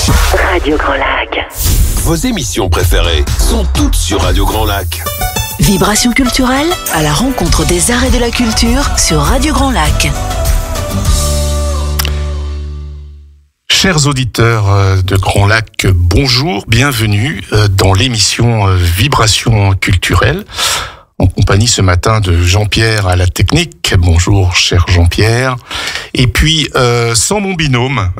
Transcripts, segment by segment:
Radio Grand Lac. Vos émissions préférées sont toutes sur Radio Grand Lac. Vibration culturelle à la rencontre des arts et de la culture sur Radio Grand Lac. Chers auditeurs de Grand Lac, bonjour, bienvenue dans l'émission Vibration culturelle, en compagnie ce matin de Jean-Pierre à la technique. Bonjour, cher Jean-Pierre. Et puis, sans mon binôme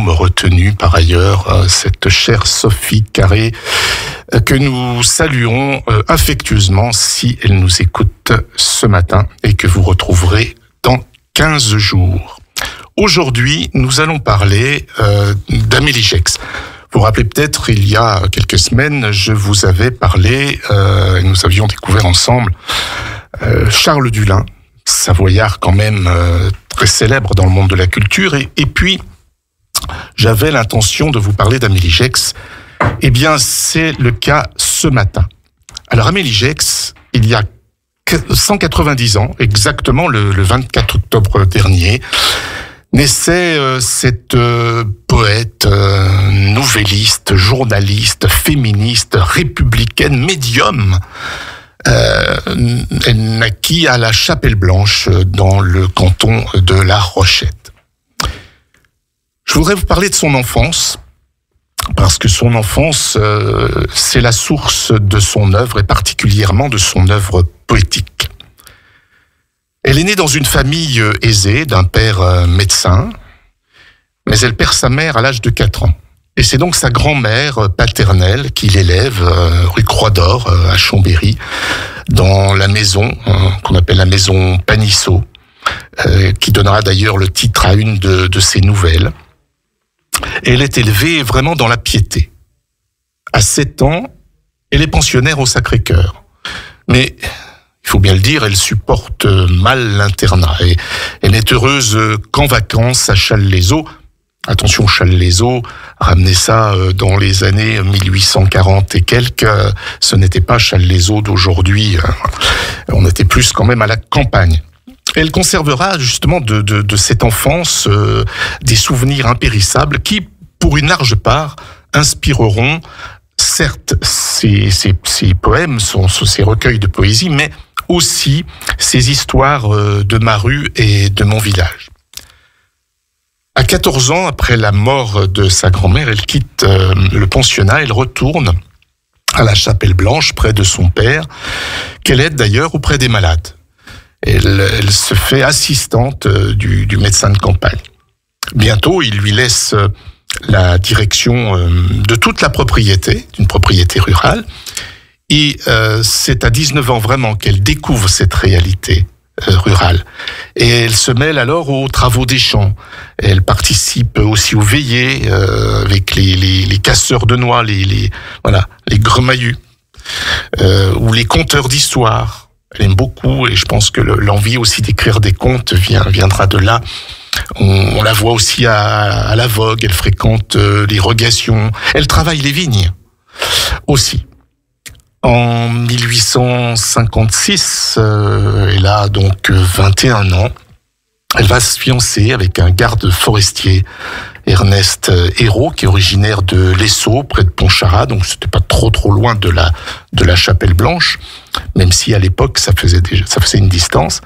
retenu par ailleurs, cette chère Sophie Carré, que nous saluons affectueusement si elle nous écoute ce matin et que vous retrouverez dans 15 jours. Aujourd'hui, nous allons parler d'Amélie Gex. Vous vous rappelez peut-être, il y a quelques semaines, je vous avais parlé, nous avions découvert ensemble Charles Dullin, savoyard quand même très célèbre dans le monde de la culture. Et puis, j'avais l'intention de vous parler d'Amélie Gex. Eh bien, c'est le cas ce matin. Alors, Amélie Gex, il y a 190 ans, exactement le 24 octobre dernier, naissait cette poète, nouvelliste, journaliste, féministe, républicaine, médium. Elle naquit à la Chapelle-Blanche, dans le canton de La Rochette. Je voudrais vous parler de son enfance, parce que son enfance, c'est la source de son œuvre, et particulièrement de son œuvre poétique. Elle est née dans une famille aisée, d'un père médecin, mais elle perd sa mère à l'âge de 4 ans. Et c'est donc sa grand-mère paternelle qui l'élève rue Croix d'Or, à Chambéry, dans la maison qu'on appelle la maison Panisseau, qui donnera d'ailleurs le titre à une de ses nouvelles. Et elle est élevée vraiment dans la piété. À 7 ans, elle est pensionnaire au Sacré-Cœur. Mais il faut bien le dire, elle supporte mal l'internat. Et elle n'est heureuse qu'en vacances à Challes-les-Eaux. Attention, Challes-les-Eaux, ramenez ça dans les années 1840 et quelques, ce n'était pas Challes-les-Eaux d'aujourd'hui. On était plus quand même à la campagne. Elle conservera justement de cette enfance des souvenirs impérissables qui, pour une large part, inspireront certes ses poèmes, ses recueils de poésie, mais aussi ses histoires de ma rue et de mon village. À 14 ans, après la mort de sa grand-mère, elle quitte le pensionnat, elle retourne à la Chapelle-Blanche, près de son père, qu'elle aide d'ailleurs auprès des malades. Elle se fait assistante du médecin de campagne. Bientôt, il lui laisse la direction de toute la propriété, d'une propriété rurale. Et c'est à 19 ans vraiment qu'elle découvre cette réalité rurale. Et elle se mêle alors aux travaux des champs. Elle participe aussi aux veillées avec les casseurs de noix, les gremaillus, ou les conteurs d'histoire. Elle aime beaucoup, et je pense que l'envie aussi d'écrire des contes viendra de là. On la voit aussi à la vogue, elle fréquente les rogations, elle travaille les vignes aussi. En 1856, elle a donc 21 ans, elle va se fiancer avec un garde forestier, Ernest Hérault, qui est originaire de l'Essau, près de Pontcharrat, donc c'était pas trop loin de la Chapelle-Blanche, même si à l'époque ça faisait une distance.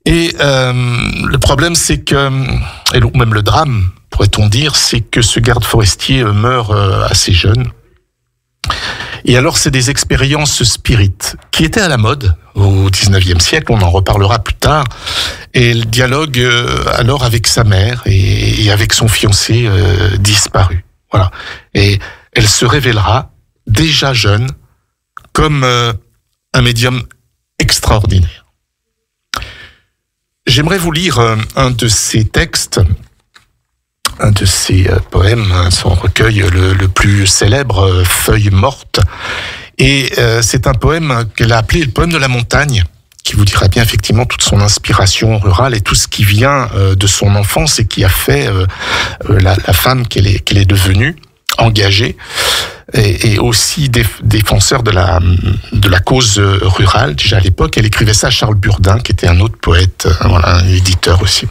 Et le problème, c'est que, et même le drame, pourrait-on dire, c'est que ce garde forestier meurt assez jeune. Et alors, c'est des expériences spirites qui étaient à la mode au 19e siècle, on en reparlera plus tard. Et elle dialogue alors avec sa mère et avec son fiancé disparu. Voilà. Et elle se révélera, déjà jeune, comme un médium extraordinaire. J'aimerais vous lire un de ses textes, un de ses poèmes, son recueil le plus célèbre, Feuilles mortes. Et c'est un poème qu'elle a appelé le poème de la montagne, qui vous dira bien effectivement toute son inspiration rurale et tout ce qui vient de son enfance et qui a fait la femme qu'elle est devenue, engagée, et aussi défenseur de la cause rurale. Déjà à l'époque, elle écrivait ça à Charles Burdin, qui était un autre poète, un éditeur aussi.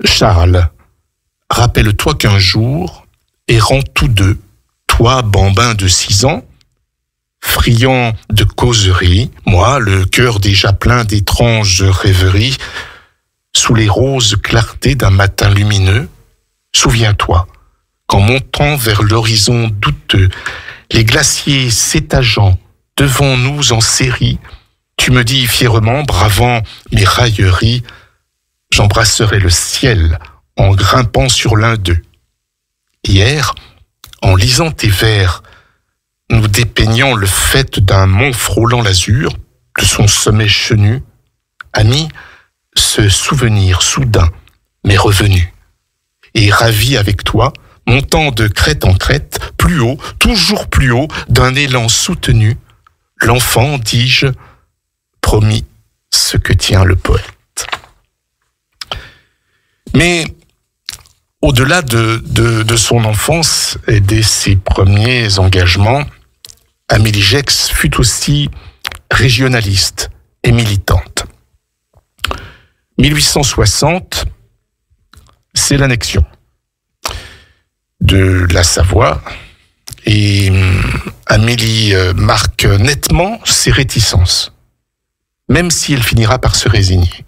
Charles, rappelle-toi qu'un jour, errant tous deux, toi, bambin de 6 ans, friand de causerie, moi, le cœur déjà plein d'étranges rêveries, sous les roses clartés d'un matin lumineux, souviens-toi, qu'en montant vers l'horizon douteux, les glaciers s'étageant devant nous en série, tu me dis fièrement, bravant mes railleries, j'embrasserai le ciel en grimpant sur l'un d'eux. Hier, en lisant tes vers, nous dépeignant le faîte d'un mont frôlant l'azur, de son sommet chenu, ami, ce souvenir soudain m'est revenu. Et ravi avec toi, montant de crête en crête, plus haut, toujours plus haut, d'un élan soutenu, l'enfant, dis-je, promis ce que tient le poète. Mais au-delà de son enfance et de ses premiers engagements, Amélie Gex fut aussi régionaliste et militante. 1860, c'est l'annexion de la Savoie et Amélie marque nettement ses réticences, même si elle finira par se résigner.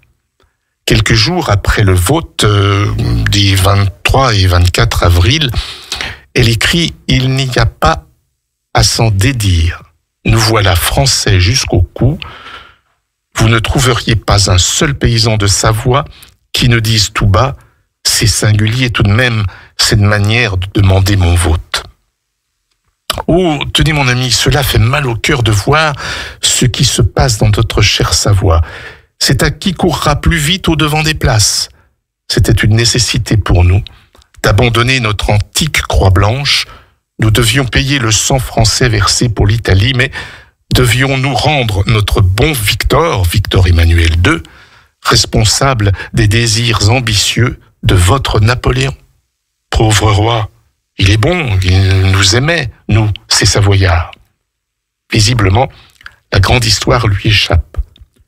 Quelques jours après le vote des 23 et 24 avril, elle écrit « Il n'y a pas à s'en dédire. Nous voilà français jusqu'au cou. Vous ne trouveriez pas un seul paysan de Savoie qui ne dise tout bas « C'est singulier tout de même cette manière de demander mon vote. » Oh, tenez mon ami, cela fait mal au cœur de voir ce qui se passe dans notre chère Savoie. C'est à qui courra plus vite au-devant des places. C'était une nécessité pour nous d'abandonner notre antique croix blanche. Nous devions payer le sang français versé pour l'Italie, mais devions-nous rendre notre bon Victor Emmanuel II, responsable des désirs ambitieux de votre Napoléon? Pauvre roi, il est bon, il nous aimait, nous, ces Savoyards. Visiblement, la grande histoire lui échappe.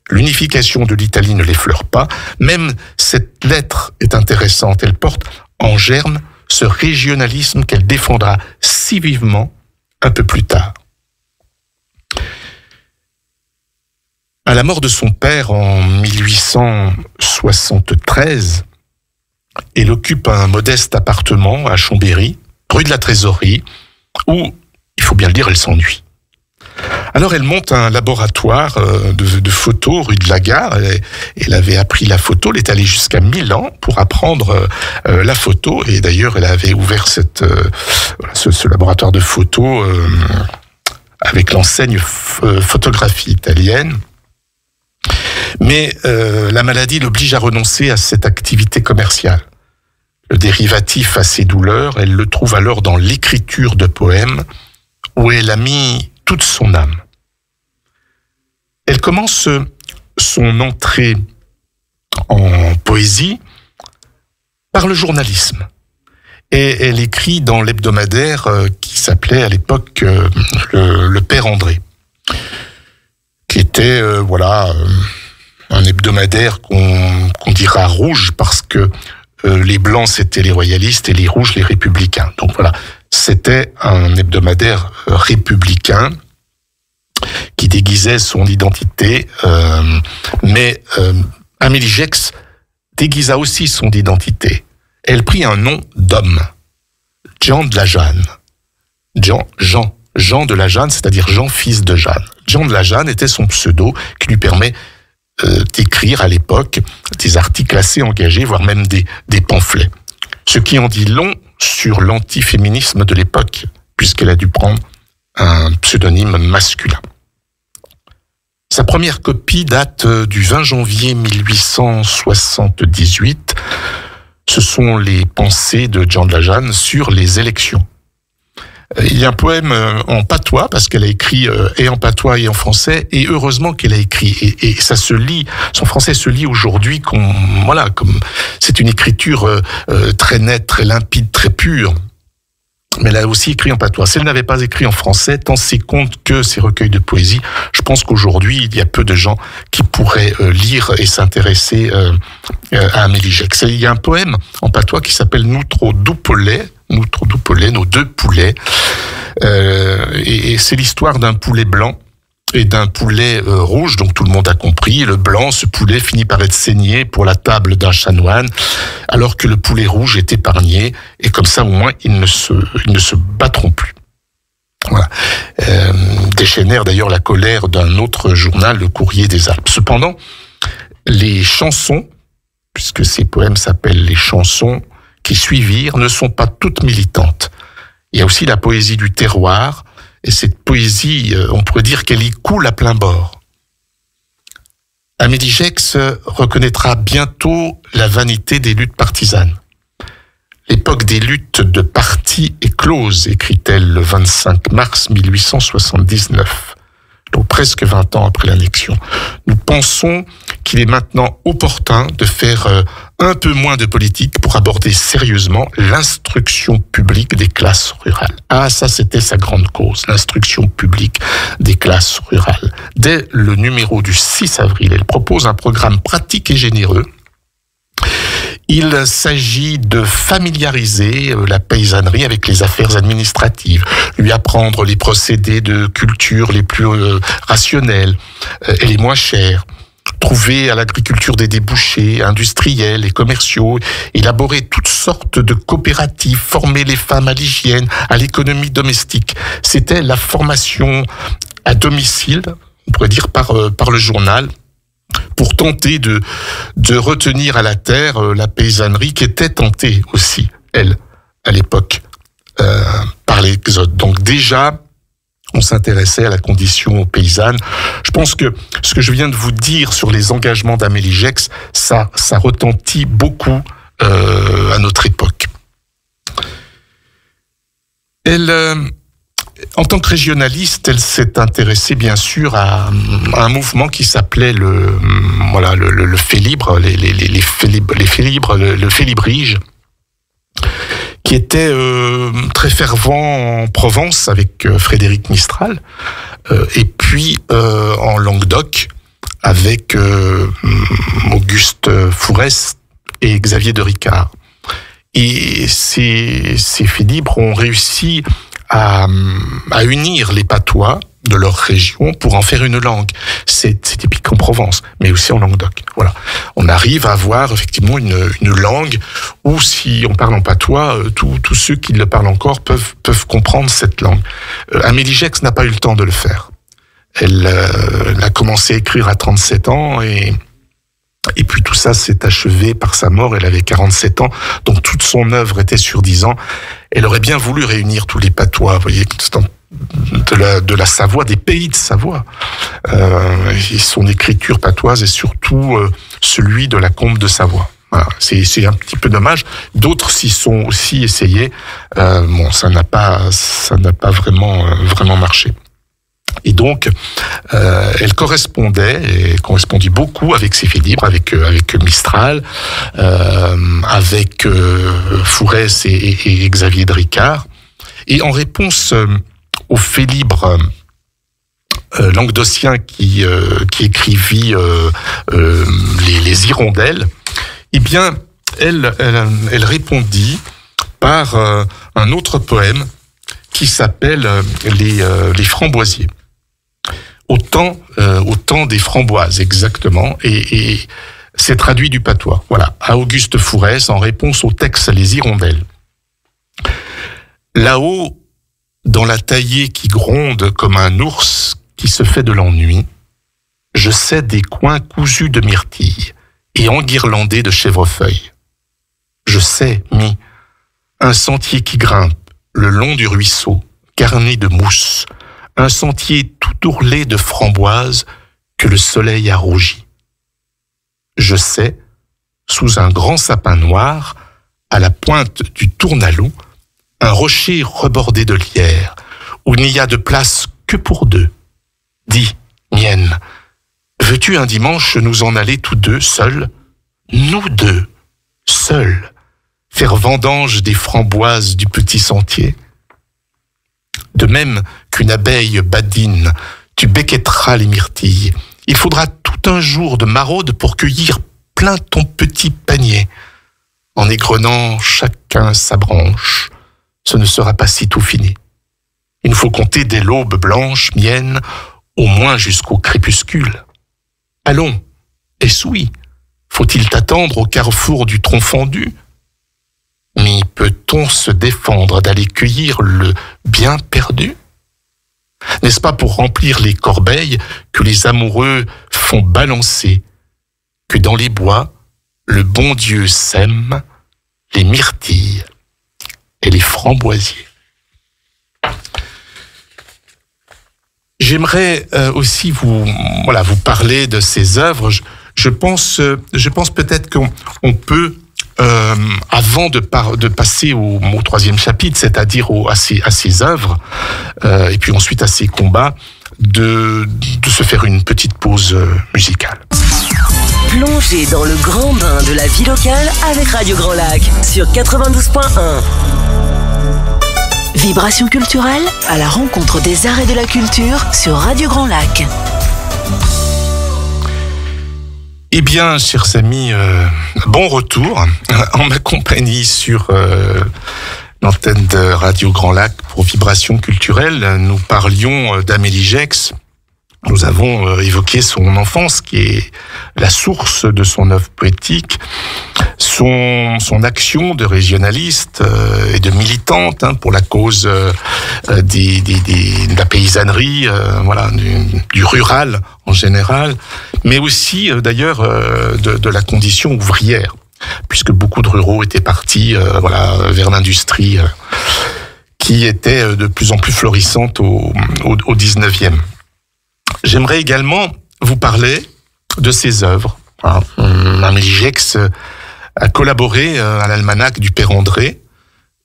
L'unification de l'Italie ne l'effleure pas. Même cette lettre est intéressante. Elle porte en germe ce régionalisme qu'elle défendra si vivement un peu plus tard. À la mort de son père en 1873, elle occupe un modeste appartement à Chambéry, rue de la Trésorerie, où, il faut bien le dire, elle s'ennuie. Alors elle monte un laboratoire de photos rue de la Gare. Elle avait appris la photo, elle est allée jusqu'à Milan pour apprendre la photo. Et d'ailleurs, elle avait ouvert ce laboratoire de photos avec l'enseigne photographie italienne. Mais la maladie l'oblige à renoncer à cette activité commerciale. Le dérivatif à ses douleurs, elle le trouve alors dans l'écriture de poèmes où elle a mis toute son âme. Elle commence son entrée en poésie par le journalisme. Et elle écrit dans l'hebdomadaire qui s'appelait à l'époque le Père André, qui était un hebdomadaire qu'on dira rouge parce que les blancs c'était les royalistes et les rouges les républicains. Donc voilà, c'était un hebdomadaire républicain qui déguisait son identité, mais Amélie Gex déguisa aussi son identité. Elle prit un nom d'homme, Jean de la Jeanne. Jean de la Jeanne, c'est-à-dire Jean fils de Jeanne. Jean de la Jeanne était son pseudo qui lui permet d'écrire à l'époque des articles assez engagés, voire même des pamphlets. Ce qui en dit long sur l'antiféminisme de l'époque, puisqu'elle a dû prendre un pseudonyme masculin. Sa première copie date du 20 janvier 1878. Ce sont les pensées de Jean de la Jeanne sur les élections. Il y a un poème en patois, parce qu'elle a écrit et en patois et en français, et heureusement qu'elle a écrit. Et ça se lit, son français se lit aujourd'hui comme c'est une écriture très nette, très limpide, très pure. mais elle a aussi écrit en patois. Si elle n'avait pas écrit en français, tant ses contes que ses recueils de poésie, je pense qu'aujourd'hui, il y a peu de gens qui pourraient lire et s'intéresser à Amélie Gex. Il y a un poème en patois qui s'appelle Noutro du poulet, nos deux poulets, et c'est l'histoire d'un poulet blanc et d'un poulet rouge, donc tout le monde a compris. Le blanc, ce poulet finit par être saigné pour la table d'un chanoine, alors que le poulet rouge est épargné, et comme ça au moins ils ne se battront plus. Voilà. Déchaînèrent d'ailleurs la colère d'un autre journal, le Courrier des Alpes. Cependant, les chansons, puisque ces poèmes s'appellent les chansons qui suivirent, ne sont pas toutes militantes. Il y a aussi la poésie du terroir, et cette poésie, on pourrait dire qu'elle y coule à plein bord. Amélie Gex reconnaîtra bientôt la vanité des luttes partisanes. L'époque des luttes de parti est close, écrit-elle le 25 mars 1879, donc presque 20 ans après l'annexion. Nous pensons qu'il est maintenant opportun de faire un peu moins de politique pour aborder sérieusement l'instruction publique des classes rurales. Ah, ça c'était sa grande cause, l'instruction publique des classes rurales. Dès le numéro du 6 avril, elle propose un programme pratique et généreux. Il s'agit de familiariser la paysannerie avec les affaires administratives, lui apprendre les procédés de culture les plus rationnels et les moins chers, trouver à l'agriculture des débouchés industriels et commerciaux, élaborer toutes sortes de coopératives, former les femmes à l'hygiène, à l'économie domestique. C'était la formation à domicile, on pourrait dire par le journal, pour tenter de retenir à la terre la paysannerie qui était tentée aussi, elle, à l'époque, par l'exode. Donc déjà, on s'intéressait à la condition paysanne. Je pense que ce que je viens de vous dire sur les engagements d'Amélie Gex, ça retentit beaucoup à notre époque. Elle... En tant que régionaliste, elle s'est intéressée bien sûr à un mouvement qui s'appelait le Félibre, les Félibres, le Félibrige, qui était très fervent en Provence avec Frédéric Mistral, et puis en Languedoc avec Auguste Fourès et Xavier de Ricard. Et ces Félibres ont réussi à unir les patois de leur région pour en faire une langue. C'est typique en Provence, mais aussi en Languedoc. Voilà. On arrive à avoir effectivement une langue où, si on parle en patois, tous ceux qui le parlent encore peuvent comprendre cette langue. Amélie Gex n'a pas eu le temps de le faire. Elle a commencé à écrire à 37 ans et puis tout ça s'est achevé par sa mort. Elle avait 47 ans, donc toute son œuvre était sur 10 ans. Elle aurait bien voulu réunir tous les patois, vous voyez, de la Savoie, des pays de Savoie. Son écriture patoise est surtout celui de la Combe de Savoie. Voilà, c'est un petit peu dommage. D'autres s'y sont aussi essayés. Ça n'a pas vraiment marché. Et donc, elle correspondit beaucoup avec ses Félibres, avec Mistral, avec Fourès et Xavier de Ricard. Et en réponse aux Félibres languedociens qui écrivit les Hirondelles, eh bien, elle répondit par un autre poème qui s'appelle les Framboisiers. Au temps des framboises, exactement, et c'est traduit du patois. Voilà, à Auguste Fourès, en réponse au texte Les Hirondelles. Là-haut, dans la taillée qui gronde comme un ours qui se fait de l'ennui, je sais des coins cousus de myrtilles et enguirlandés de chèvrefeuilles. Je sais, un sentier qui grimpe le long du ruisseau, garni de mousse, un sentier tout ourlé de framboises que le soleil a rougi. Je sais, sous un grand sapin noir, à la pointe du Tournalou, un rocher rebordé de lierre, où il n'y a de place que pour deux. Dis, mienne, veux-tu un dimanche nous en aller tous deux, seuls? Nous deux, seuls, faire vendange des framboises du petit sentier? De même qu'une abeille badine, tu becquetteras les myrtilles. Il faudra tout un jour de maraude pour cueillir plein ton petit panier. En égrenant chacun sa branche, ce ne sera pas si tout fini. Il nous faut compter dès l'aube blanche, mienne, au moins jusqu'au crépuscule. Allons, essuie, faut-il t'attendre au carrefour du tronc fendu? Mais peut-on se défendre d'aller cueillir le bien perdu? N'est-ce pas pour remplir les corbeilles que les amoureux font balancer, que dans les bois, le bon Dieu sème les myrtilles et les framboisiers? J'aimerais aussi vous parler de ces œuvres. Je pense peut-être qu'on peut, avant de passer au troisième chapitre, c'est-à-dire à ces œuvres, et puis ensuite à ces combats, de se faire une petite pause musicale. Plongez dans le grand bain de la vie locale avec Radio Grand Lac sur 92.1. Vibration culturelle à la rencontre des arts et de la culture sur Radio Grand Lac. Eh bien, chers amis, bon retour en ma compagnie sur l'antenne de Radio Grand Lac pour Vibration culturelle. Nous parlions d'Amélie Gex. Nous avons évoqué son enfance, qui est la source de son œuvre poétique, son action de régionaliste et de militante pour la cause de la paysannerie, du rural en général, mais aussi d'ailleurs de la condition ouvrière, puisque beaucoup de ruraux étaient partis vers l'industrie qui était de plus en plus florissante au 19e. J'aimerais également vous parler de ses œuvres. Amélie Gex a collaboré à l'almanach du Père André,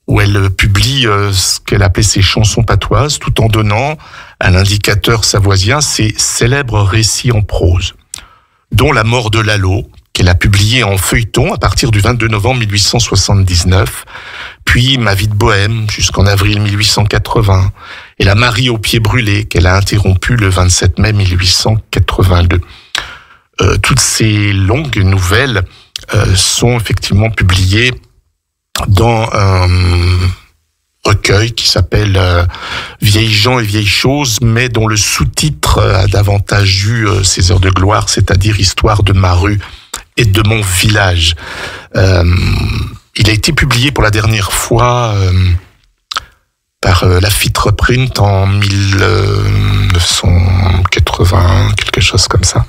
où elle publie ce qu'elle appelait ses chansons patoises, tout en donnant à l'indicateur savoisien ses célèbres récits en prose, dont La mort de Lalo, qu'elle a publié en feuilleton à partir du 22 novembre 1879, puis Ma vie de bohème jusqu'en avril 1880, et La Marie aux pieds brûlés, qu'elle a interrompue le 27 mai 1882. Toutes ces longues nouvelles sont effectivement publiées dans un recueil qui s'appelle Vieilles gens et vieilles choses, mais dont le sous-titre a davantage eu ses heures de gloire, c'est-à-dire Histoire de ma rue et de mon village. Il a été publié pour la dernière fois par Lafitte Reprint en 1980, quelque chose comme ça.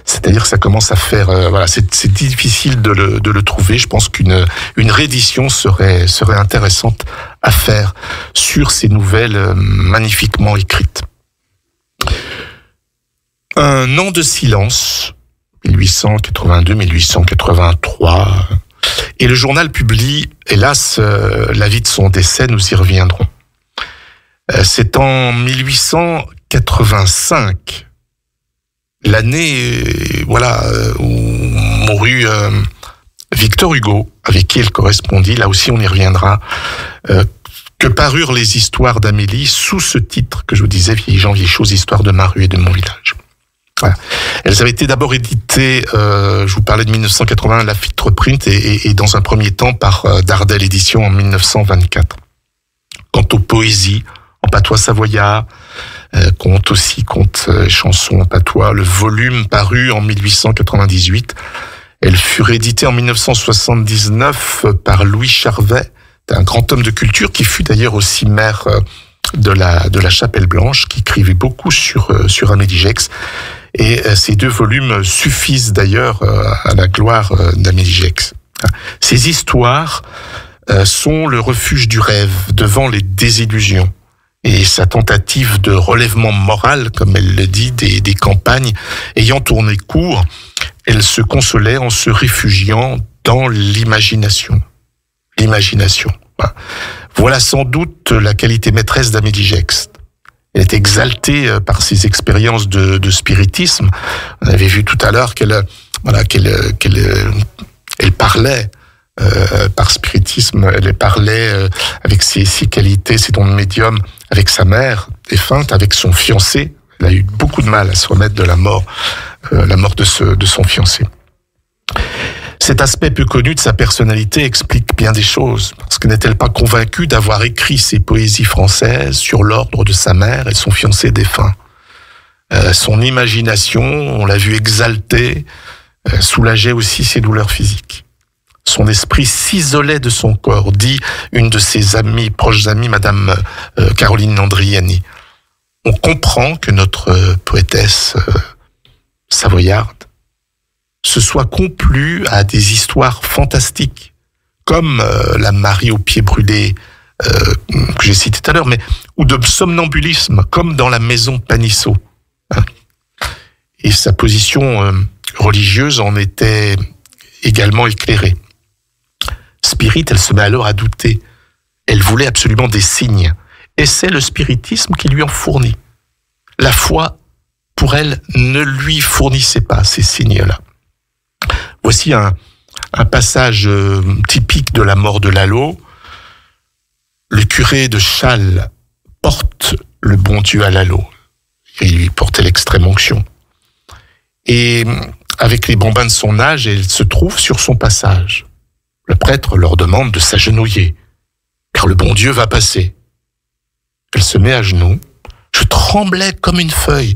C'est-à-dire que ça commence à faire... c'est difficile de le trouver. Je pense qu'une réédition serait intéressante à faire sur ces nouvelles magnifiquement écrites. Un an de silence, 1882-1883... Et le journal publie, hélas, la vie de son décès, nous y reviendrons. C'est en 1885, l'année où mourut Victor Hugo, avec qui elle correspondit, là aussi on y reviendra, que parurent les histoires d'Amélie sous ce titre que je vous disais, Vieilles gens, vieilles choses, Histoire de ma rue et de mon village. Voilà. Elles avaient été d'abord éditées, je vous parlais de 1980, Lafitte Reprint, et dans un premier temps par Dardel Éditions en 1924. Quant aux poésies en patois savoyard, contes, chansons en patois, le volume parut en 1898. Elle fut rééditée en 1979 par Louis Charvet, un grand homme de culture qui fut d'ailleurs aussi maire de la Chapelle Blanche, qui écrivait beaucoup sur Amélie Gex. Et ces deux volumes suffisent d'ailleurs à la gloire d'Amélie Gex. Ces histoires sont le refuge du rêve devant les désillusions. Et sa tentative de relèvement moral, comme elle le dit, des campagnes ayant tourné court, elle se consolait en se réfugiant dans l'imagination. L'imagination. Voilà sans doute la qualité maîtresse d'Amélie Gex. Elle est exaltée par ses expériences de spiritisme. On avait vu tout à l'heure qu'elle parlait par spiritisme, elle parlait avec ses qualités, ses dons de médium, avec sa mère défunte, avec son fiancé. Elle a eu beaucoup de mal à se remettre de la mort de son fiancé. Cet aspect peu connu de sa personnalité explique bien des choses, parce que n'est-elle pas convaincue d'avoir écrit ses poésies françaises sur l'ordre de sa mère et son fiancé défunt. Son imagination, on l'a vu exaltée, soulageait aussi ses douleurs physiques. Son esprit s'isolait de son corps, dit une de ses amies, proches amies, Madame Caroline Landriani. On comprend que notre poétesse savoyarde se soit complue à des histoires fantastiques, comme la Marie aux pieds brûlés que j'ai citée tout à l'heure, mais ou de somnambulisme, comme dans la maison Panisseau. Et sa position religieuse en était également éclairée. Spirit, elle se met alors à douter. Elle voulait absolument des signes. Et c'est le spiritisme qui lui en fournit. La foi, pour elle, ne lui fournissait pas ces signes-là. Voici un passage typique de la mort de Lalo. Le curé de Châles porte le bon Dieu à Lalo. Il lui portait l'extrême onction. Et avec les bambins de son âge, elle se trouve sur son passage. Le prêtre leur demande de s'agenouiller, car le bon Dieu va passer. Elle se met à genoux. Je tremblais comme une feuille.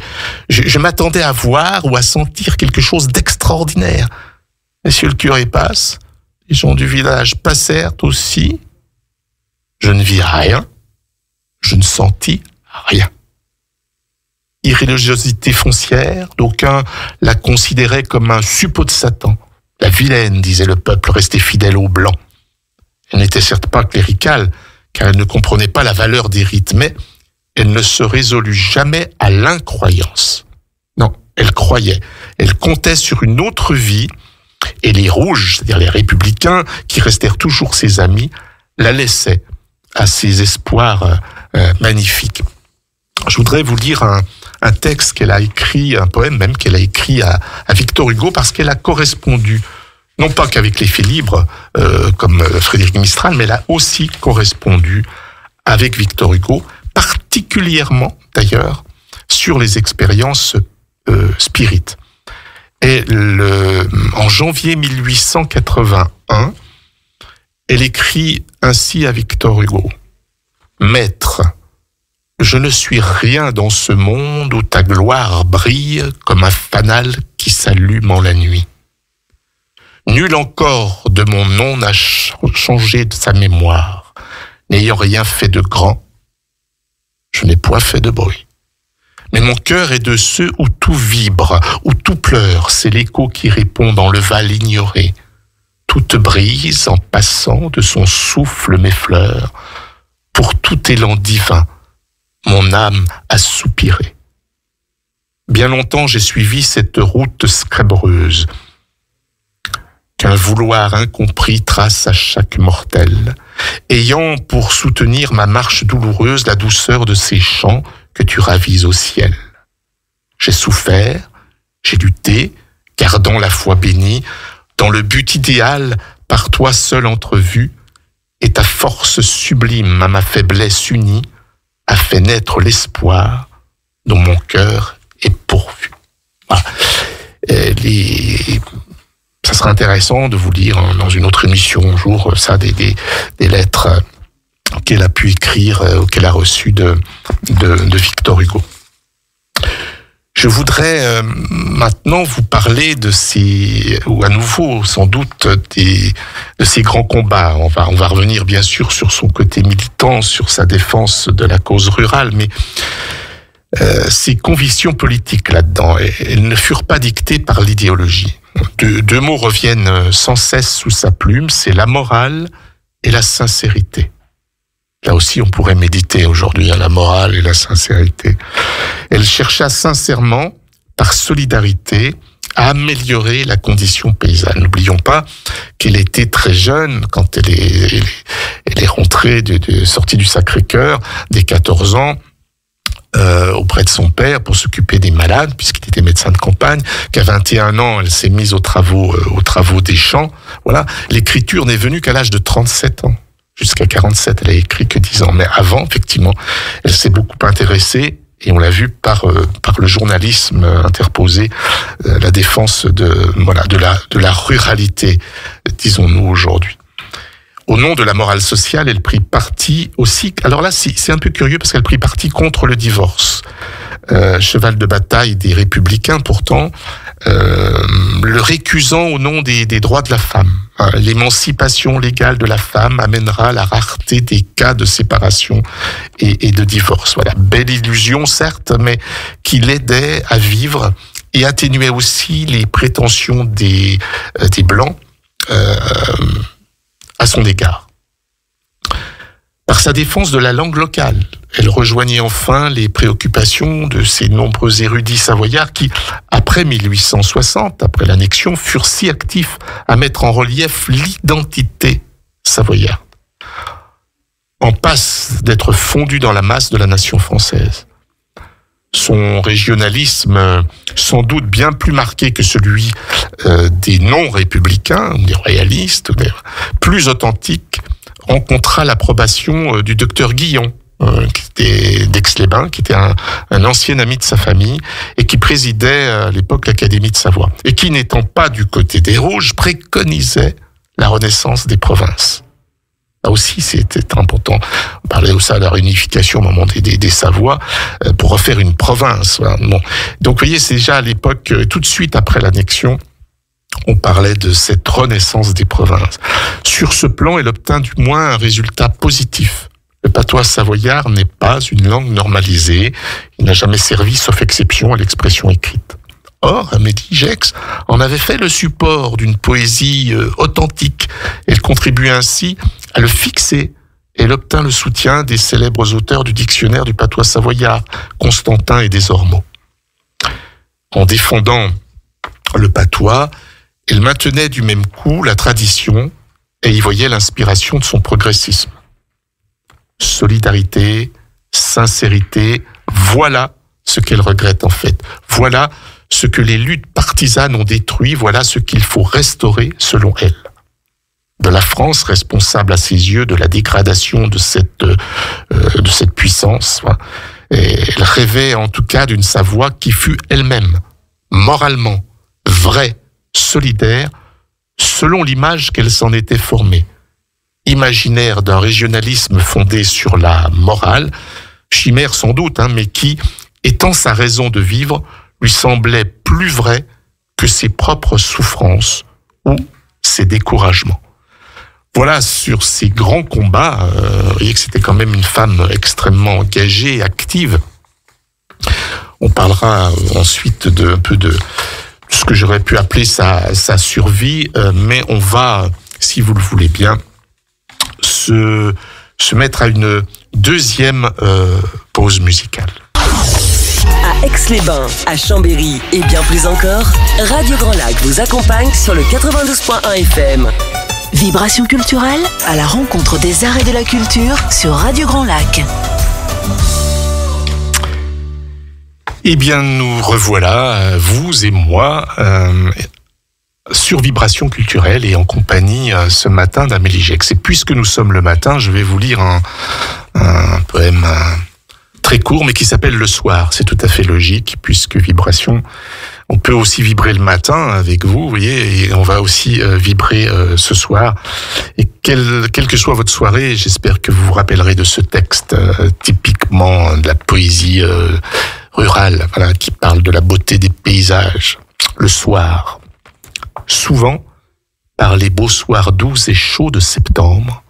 Je m'attendais à voir ou à sentir quelque chose d'extraordinaire. Monsieur le curé passe, les gens du village passèrent aussi. Je ne vis rien, je ne sentis rien. Irréligiosité foncière, d'aucuns la considéraient comme un suppôt de Satan. La vilaine, disait le peuple, restait fidèle aux Blancs. Elle n'était certes pas cléricale, car elle ne comprenait pas la valeur des rites, mais elle ne se résolut jamais à l'incroyance. Non, elle croyait, elle comptait sur une autre vie, et les rouges, c'est-à-dire les républicains, qui restèrent toujours ses amis, la laissaient à ses espoirs magnifiques. Je voudrais vous lire un texte qu'elle a écrit, un poème même qu'elle a écrit à Victor Hugo, parce qu'elle a correspondu, non pas qu'avec les faits libres, comme Frédéric Mistral, mais elle a aussi correspondu avec Victor Hugo, particulièrement d'ailleurs sur les expériences spirites. Et en janvier 1881, elle écrit ainsi à Victor Hugo. « Maître, je ne suis rien dans ce monde où ta gloire brille comme un fanal qui s'allume en la nuit. Nul encore de mon nom n'a changé de sa mémoire, n'ayant rien fait de grand, je n'ai point fait de bruit. Mais mon cœur est de ceux où tout vibre, où tout pleure, c'est l'écho qui répond dans le val ignoré. Toute brise, en passant, de son souffle m'effleure. Pour tout élan divin, mon âme a soupiré. Bien longtemps j'ai suivi cette route scrabreuse qu'un vouloir incompris trace à chaque mortel, ayant pour soutenir ma marche douloureuse la douceur de ces chants que tu ravises au ciel. J'ai souffert, j'ai lutté, gardant la foi bénie, dans le but idéal par toi seul entrevu, et ta force sublime à ma faiblesse unie a fait naître l'espoir dont mon cœur est pourvu. Voilà. Ça sera intéressant de vous lire dans une autre émission un jour ça des lettres qu'elle a pu écrire ou qu'elle a reçues de Victor Hugo. Je voudrais maintenant vous parler ou à nouveau sans doute de ces grands combats. On va revenir bien sûr sur son côté militant, sur sa défense de la cause rurale, mais ses convictions politiques là-dedans, elles ne furent pas dictées par l'idéologie. Deux mots reviennent sans cesse sous sa plume, c'est la morale et la sincérité. Là aussi, on pourrait méditer aujourd'hui à la morale et la sincérité. Elle chercha sincèrement, par solidarité, à améliorer la condition paysanne. N'oublions pas qu'elle était très jeune quand elle est rentrée, sortie du Sacré-Cœur, dès 14 ans. auprès de son père pour s'occuper des malades, puisqu'il était médecin de campagne, qu'à 21 ans, elle s'est mise aux travaux des champs. Voilà. L'écriture n'est venue qu'à l'âge de 37 ans. Jusqu'à 47, elle a écrit que 10 ans. Mais avant, effectivement, elle s'est beaucoup intéressée, et on l'a vu par le journalisme interposé, la défense de la ruralité, disons-nous aujourd'hui. Au nom de la morale sociale, elle prit parti aussi. Alors là, c'est un peu curieux parce qu'elle prit parti contre le divorce. Cheval de bataille des Républicains, pourtant, le récusant au nom des droits de la femme. L'émancipation légale de la femme amènera la rareté des cas de séparation et de divorce. Voilà, belle illusion certes, mais qui l'aidait à vivre et atténuait aussi les prétentions des Blancs à son égard. Par sa défense de la langue locale, elle rejoignit enfin les préoccupations de ces nombreux érudits savoyards qui, après 1860, après l'annexion, furent si actifs à mettre en relief l'identité savoyarde, en passe d'être fondue dans la masse de la nation française. Son régionalisme, sans doute bien plus marqué que celui des non-républicains, des royalistes, plus authentique, rencontra l'approbation du docteur Guillon, qui était d'Aix-les-Bains, qui était un ancien ami de sa famille et qui présidait à l'époque l'Académie de Savoie. Et qui, n'étant pas du côté des Rouges, préconisait la renaissance des provinces. Là aussi, c'était important. On parlait aussi de la réunification au moment des Savoies pour refaire une province. Voilà. Bon. Donc, vous voyez, c'est déjà à l'époque, tout de suite après l'annexion, on parlait de cette renaissance des provinces. Sur ce plan, elle obtint du moins un résultat positif. Le patois savoyard n'est pas une langue normalisée. Il n'a jamais servi, sauf exception, à l'expression écrite. Or, Amélie Gex en avait fait le support d'une poésie authentique. Elle contribue ainsi à le fixer. Elle obtint le soutien des célèbres auteurs du dictionnaire du patois savoyard, Constantin et Desormeaux. En défendant le patois, elle maintenait du même coup la tradition et y voyait l'inspiration de son progressisme. Solidarité, sincérité, voilà ce qu'elle regrette en fait. Voilà ce que les luttes partisanes ont détruit, voilà ce qu'il faut restaurer selon elle. De la France responsable à ses yeux de la dégradation de cette puissance. Et elle rêvait en tout cas d'une Savoie qui fut elle-même, moralement, vraie, solidaire, selon l'image qu'elle s'en était formée. Imaginaire d'un régionalisme fondé sur la morale, chimère sans doute, mais qui, étant sa raison de vivre, lui semblait plus vrai que ses propres souffrances ou ses découragements. Voilà, sur ces grands combats, vous voyez que c'était quand même une femme extrêmement engagée et active. On parlera ensuite un peu de ce que j'aurais pu appeler sa survie, mais on va, si vous le voulez bien, se mettre à une deuxième pause musicale. À Aix-les-Bains, à Chambéry et bien plus encore, Radio Grand Lac vous accompagne sur le 92.1 FM. Vibration culturelle à la rencontre des arts et de la culture sur Radio Grand Lac. Eh bien, nous revoilà, vous et moi, sur Vibration culturelle et en compagnie ce matin d'Amélie Gex. Et puisque nous sommes le matin, je vais vous lire un poème très court, mais qui s'appelle Le Soir. C'est tout à fait logique, puisque Vibration, on peut aussi vibrer le matin avec vous voyez, et on va aussi vibrer ce soir. Et quelle que soit votre soirée, j'espère que vous vous rappellerez de ce texte, typiquement de la poésie rurale, voilà, qui parle de la beauté des paysages. Le soir. Souvent, par les beaux soirs doux et chauds de septembre,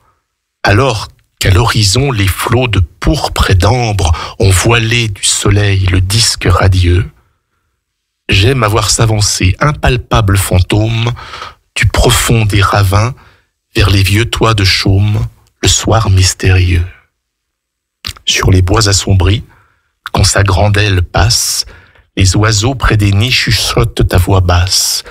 alors qu'à l'horizon les flots de pourpre et d'ambre ont voilé du soleil le disque radieux, j'aime à voir s'avancer impalpable fantôme du profond des ravins vers les vieux toits de chaume, le soir mystérieux. Sur les bois assombris, quand sa grande aile passe, les oiseaux près des nids chuchotent à voix basse,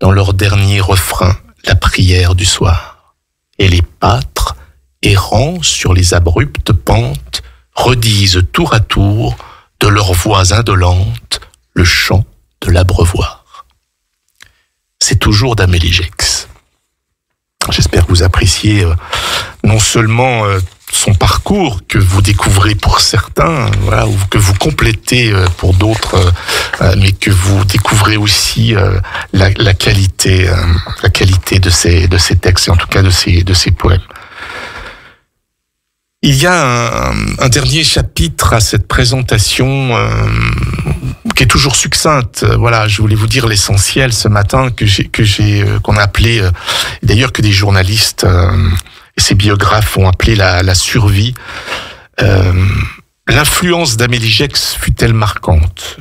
dans leur dernier refrain, la prière du soir. Et les pâtres, errant sur les abruptes pentes, redisent tour à tour de leurs voix indolentes le chant de l'abreuvoir. C'est toujours d'Amélie Gex. J'espère que vous appréciez non seulement son parcours que vous découvrez pour certains, voilà, ou que vous complétez pour d'autres, mais que vous découvrez aussi la qualité de ces textes, et en tout cas de ces poèmes. Il y a un dernier chapitre à cette présentation qui est toujours succincte. Voilà, je voulais vous dire l'essentiel ce matin qu'on a appelé, d'ailleurs que des journalistes et ses biographes ont appelé la survie. L'influence d'Amélie Gex fut-elle marquante?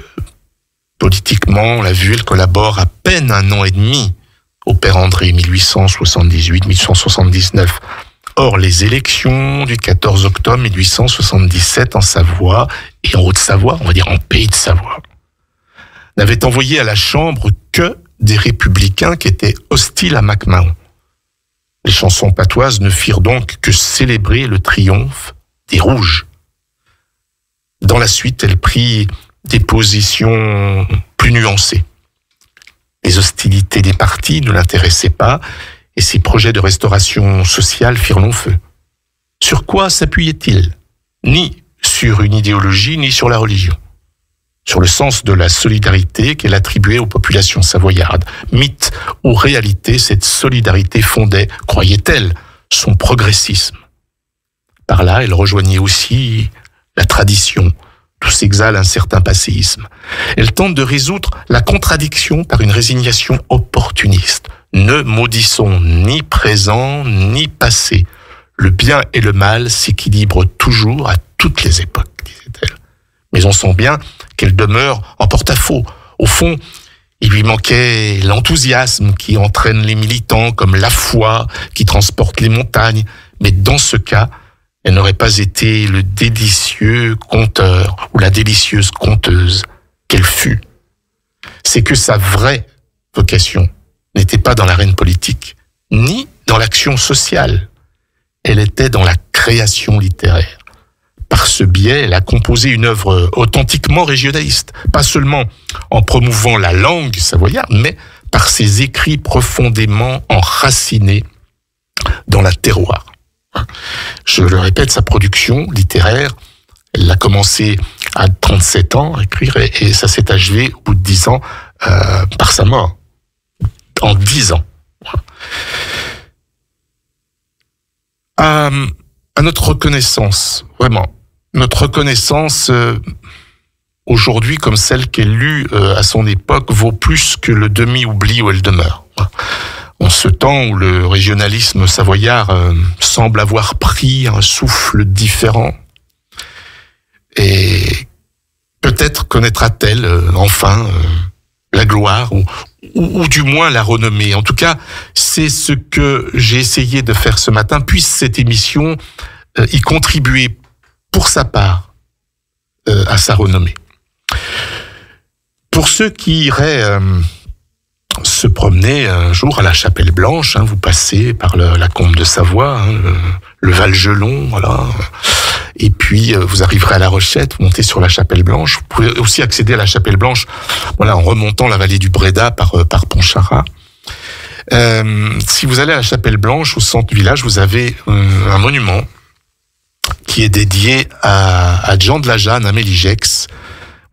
Politiquement, on l'a vu, elle collabore à peine 1 an et demi au Père André, 1878-1879. Or, les élections du 14 octobre 1877 en Savoie et en Haute-Savoie, on va dire en Pays de Savoie, n'avaient envoyé à la Chambre que des républicains qui étaient hostiles à MacMahon. Les chansons patoises ne firent donc que célébrer le triomphe des Rouges. Dans la suite, elle prit des positions plus nuancées. Les hostilités des partis ne l'intéressaient pas, et ses projets de restauration sociale firent long feu. Sur quoi s'appuyait-il? Ni sur une idéologie, ni sur la religion. Sur le sens de la solidarité qu'elle attribuait aux populations savoyardes. Mythe ou réalité, cette solidarité fondait, croyait-elle, son progressisme. Par là, elle rejoignait aussi la tradition, d'où s'exhale un certain passéisme. Elle tente de résoudre la contradiction par une résignation opportuniste. Ne maudissons ni présent ni passé. Le bien et le mal s'équilibrent toujours à toutes les époques, disait-elle. Mais on sent bien qu'elle demeure en porte-à-faux. Au fond, il lui manquait l'enthousiasme qui entraîne les militants, comme la foi qui transporte les montagnes. Mais dans ce cas, elle n'aurait pas été le délicieux conteur ou la délicieuse conteuse qu'elle fut. C'est que sa vraie vocation n'était pas dans l'arène politique, ni dans l'action sociale. Elle était dans la création littéraire. Par ce biais, elle a composé une œuvre authentiquement régionaliste, pas seulement en promouvant la langue savoyarde, mais par ses écrits profondément enracinés dans la terroir. Je le répète, sa production littéraire, elle l'a commencé à 37 ans à écrire, et ça s'est achevé au bout de 10 ans par sa mort. En 10 ans. À notre reconnaissance, vraiment, notre reconnaissance aujourd'hui comme celle qu'elle eut à son époque vaut plus que le demi-oubli où elle demeure. En ce temps où le régionalisme savoyard semble avoir pris un souffle différent, et peut-être connaîtra-t-elle enfin la gloire ou du moins la renommée. En tout cas, c'est ce que j'ai essayé de faire ce matin. Puisse cette émission y contribuer pour sa part à sa renommée. Pour ceux qui iraient se promener un jour à la Chapelle Blanche, vous passez par la Combe de Savoie, le Val-Gelon, voilà. Et puis vous arriverez à La Rochette, vous montez sur la Chapelle Blanche. Vous pouvez aussi accéder à la Chapelle Blanche, voilà, en remontant la vallée du Bréda par Pontcharrat. Si vous allez à la Chapelle Blanche, au centre du village, vous avez un monument qui est dédié à Jean de la Jeanne, Amélie Gex,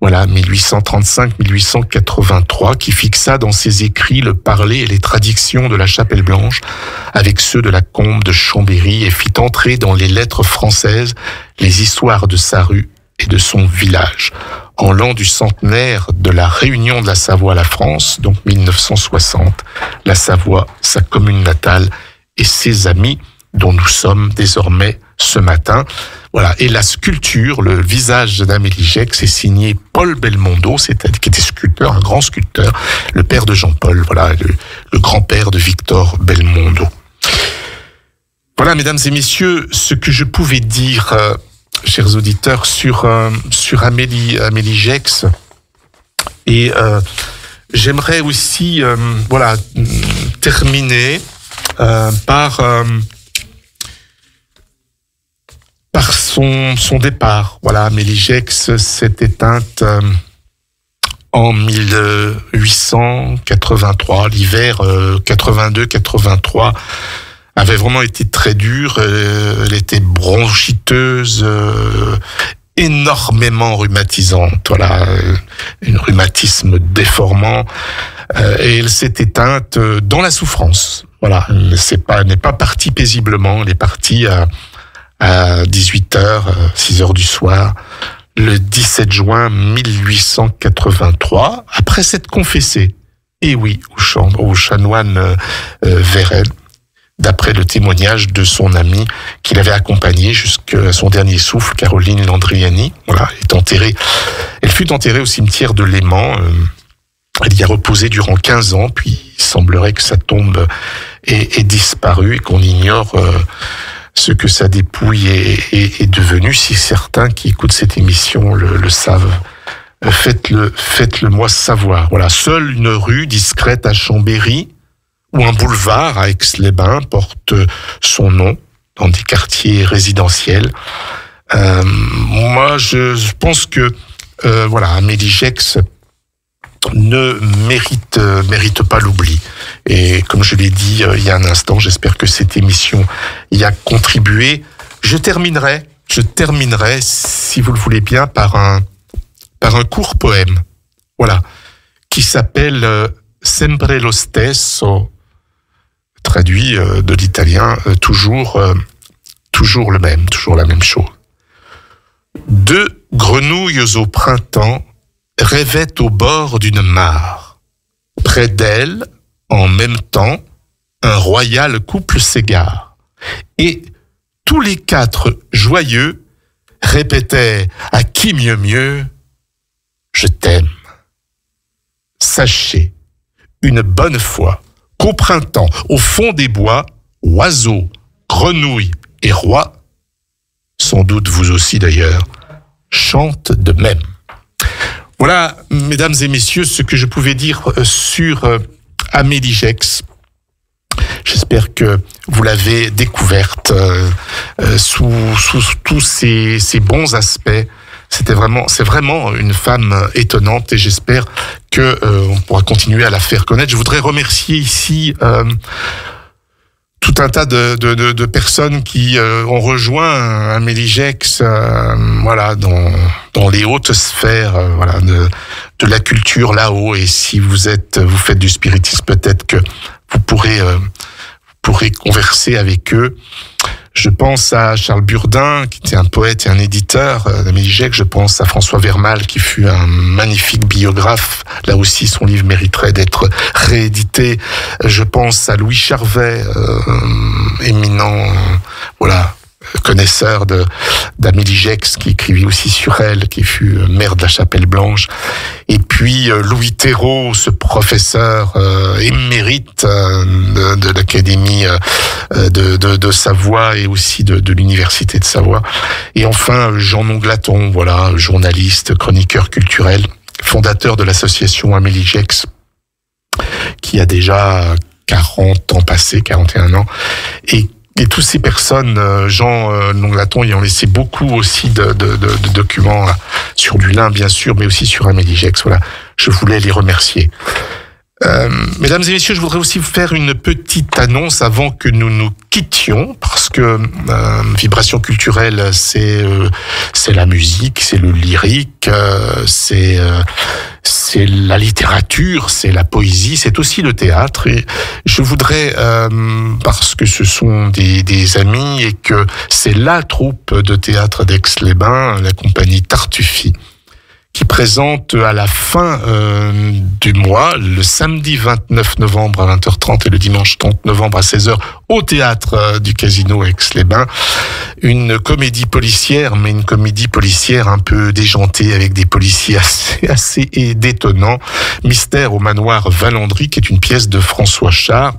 voilà, 1835-1883, qui fixa dans ses écrits le parler et les traditions de la Chapelle Blanche avec ceux de la Combe de Chambéry et fit entrer dans les lettres françaises les histoires de sa rue et de son village. En l'an du centenaire de la réunion de la Savoie à la France, donc 1960, la Savoie, sa commune natale et ses amis, dont nous sommes désormais ce matin. Voilà. Et la sculpture, le visage d'Amélie Gex, est signé Paul Belmondo, qui était sculpteur, un grand sculpteur, le père de Jean-Paul, voilà, le grand-père de Victor Belmondo. Voilà, mesdames et messieurs, ce que je pouvais dire, chers auditeurs, sur Amélie Gex. Et j'aimerais aussi, voilà, terminer par son départ. Voilà, Amélie Gex s'est éteinte en 1883, l'hiver 82-83 avait vraiment été très dur. Elle était bronchiteuse, énormément rhumatisante. Voilà, un rhumatisme déformant. Et elle s'est éteinte dans la souffrance. Voilà, elle n'est pas partie paisiblement. Elle est partie à 18h, 6h du soir, le 17 juin 1883, après s'être confessée. Et oui, au chanoine Vérel, d'après le témoignage de son amie qui l'avait accompagnée jusqu'à son dernier souffle, Caroline Landriani. Voilà, elle fut enterrée au cimetière de Léman. Elle y a reposé durant 15 ans, puis il semblerait que sa tombe ait disparu et qu'on ignore ce que sa dépouille est devenue. Si certains qui écoutent cette émission le savent, faites-le moi savoir. Voilà, seule une rue discrète à Chambéry ou un boulevard à Aix-les-Bains porte son nom dans des quartiers résidentiels. Moi, je pense que Amélie Gex ne mérite pas l'oubli. Et comme je l'ai dit il y a un instant, j'espère que cette émission y a contribué. Je terminerai, si vous le voulez bien, par un court poème, voilà, qui s'appelle Sempre lo stesso, traduit de l'italien, toujours le même, toujours la même chose. Deux grenouilles au printemps rêvaient au bord d'une mare. Près d'elle, en même temps, un royal couple s'égare. Et tous les quatre, joyeux, répétaient à qui mieux, je t'aime. Sachez, une bonne fois, qu'au printemps, au fond des bois, oiseaux, grenouilles et rois, sans doute vous aussi d'ailleurs, chantent de même. Voilà, mesdames et messieurs, ce que je pouvais dire sur Amélie Gex. J'espère que vous l'avez découverte sous tous ses bons aspects. C'est vraiment une femme étonnante et j'espère que on pourra continuer à la faire connaître. Je voudrais remercier ici tout un tas de personnes qui ont rejoint Amélie Gex, dans les hautes sphères, de la culture là-haut. Et si vous faites du spiritisme, peut-être que vous pourrez converser avec eux. Je pense à Charles Burdin, qui était un poète et un éditeur d'Amélie Gex. Je pense à François Vermal, qui fut un magnifique biographe. Là aussi, son livre mériterait d'être réédité. Je pense à Louis Charvet, éminent, connaisseur d'Amélie Gex, qui écrivit aussi sur elle, qui fut maire de la Chapelle-Blanche. Et puis Louis Thérault, ce professeur émérite de l'Académie de Savoie et aussi de l'Université de Savoie. Et enfin Jean Nonglaton, journaliste, chroniqueur culturel, fondateur de l'association Amélie Gex, qui a déjà 40 ans passés, 41 ans, et toutes ces personnes, Jean Nonglaton ayant laissé beaucoup aussi de documents sur du lin, bien sûr, mais aussi sur Amélie Gex. Voilà, je voulais les remercier. Mesdames et messieurs, je voudrais aussi vous faire une petite annonce avant que nous nous quittions, parce que Vibration culturelle, c'est la musique, c'est le lyrique, c'est la littérature, c'est la poésie, c'est aussi le théâtre. Et je voudrais, parce que ce sont des amis et que c'est la troupe de théâtre d'Aix-les-Bains, la compagnie Tartuffi, qui présente à la fin du mois, le samedi 29 novembre à 20h30 et le dimanche 30 novembre à 16h, au théâtre du Casino Aix-les-Bains, une comédie policière, mais une comédie policière un peu déjantée, avec des policiers assez détonnants. Mystère au manoir Valandry, qui est une pièce de François Char.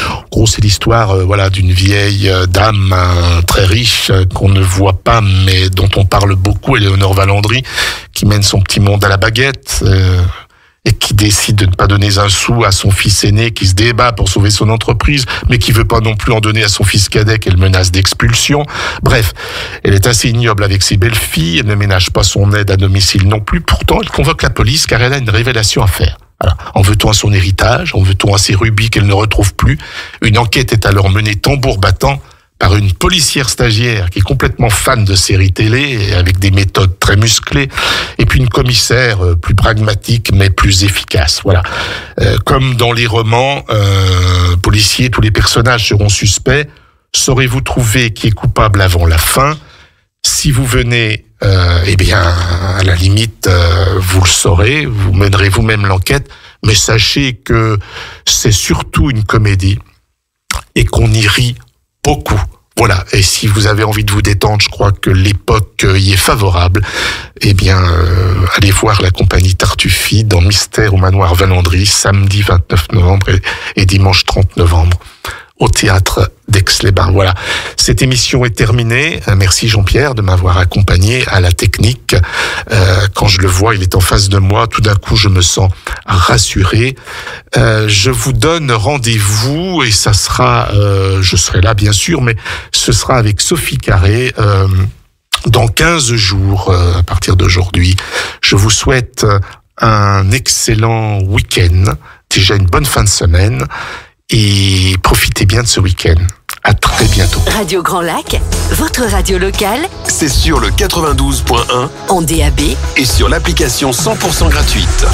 En gros, c'est l'histoire d'une vieille dame très riche qu'on ne voit pas, mais dont on parle beaucoup, Éléonore Valandry, qui mène son petit monde à la baguette et qui décide de ne pas donner un sou à son fils aîné qui se débat pour sauver son entreprise, mais qui veut pas non plus en donner à son fils cadet qu'elle menace d'expulsion. Bref, elle est assez ignoble avec ses belles-filles, elle ne ménage pas son aide à domicile non plus. Pourtant, elle convoque la police car elle a une révélation à faire. Alors, en veut-on à son héritage? En veut-on à ses rubis qu'elle ne retrouve plus? Une enquête est alors menée tambour battant par une policière stagiaire qui est complètement fan de séries télé, avec des méthodes très musclées, et puis une commissaire plus pragmatique mais plus efficace. Voilà. Comme dans les romans policiers, tous les personnages seront suspects. Saurez-vous trouver qui est coupable avant la fin? Si vous venez, eh bien, à la limite, vous le saurez, vous mènerez vous-même l'enquête, mais sachez que c'est surtout une comédie et qu'on y rit beaucoup. Voilà. Et si vous avez envie de vous détendre, je crois que l'époque y est favorable. Eh bien, allez voir la compagnie Tartuffi dans Mystère au Manoir Valandry, samedi 29 novembre et dimanche 30 novembre. Au théâtre d'Aix-les-Bains. Voilà. Cette émission est terminée. Merci Jean-Pierre de m'avoir accompagné à la technique. Quand je le vois, il est en face de moi. Tout d'un coup, je me sens rassuré. Je vous donne rendez-vous et ça sera, je serai là bien sûr, mais ce sera avec Sophie Carré, dans 15 jours, à partir d'aujourd'hui. Je vous souhaite un excellent week-end. Déjà une bonne fin de semaine. Et profitez bien de ce week-end. À très bientôt. Radio Grand Lac, votre radio locale, C'est sur le 92.1 en DAB, et sur l'application 100% gratuite.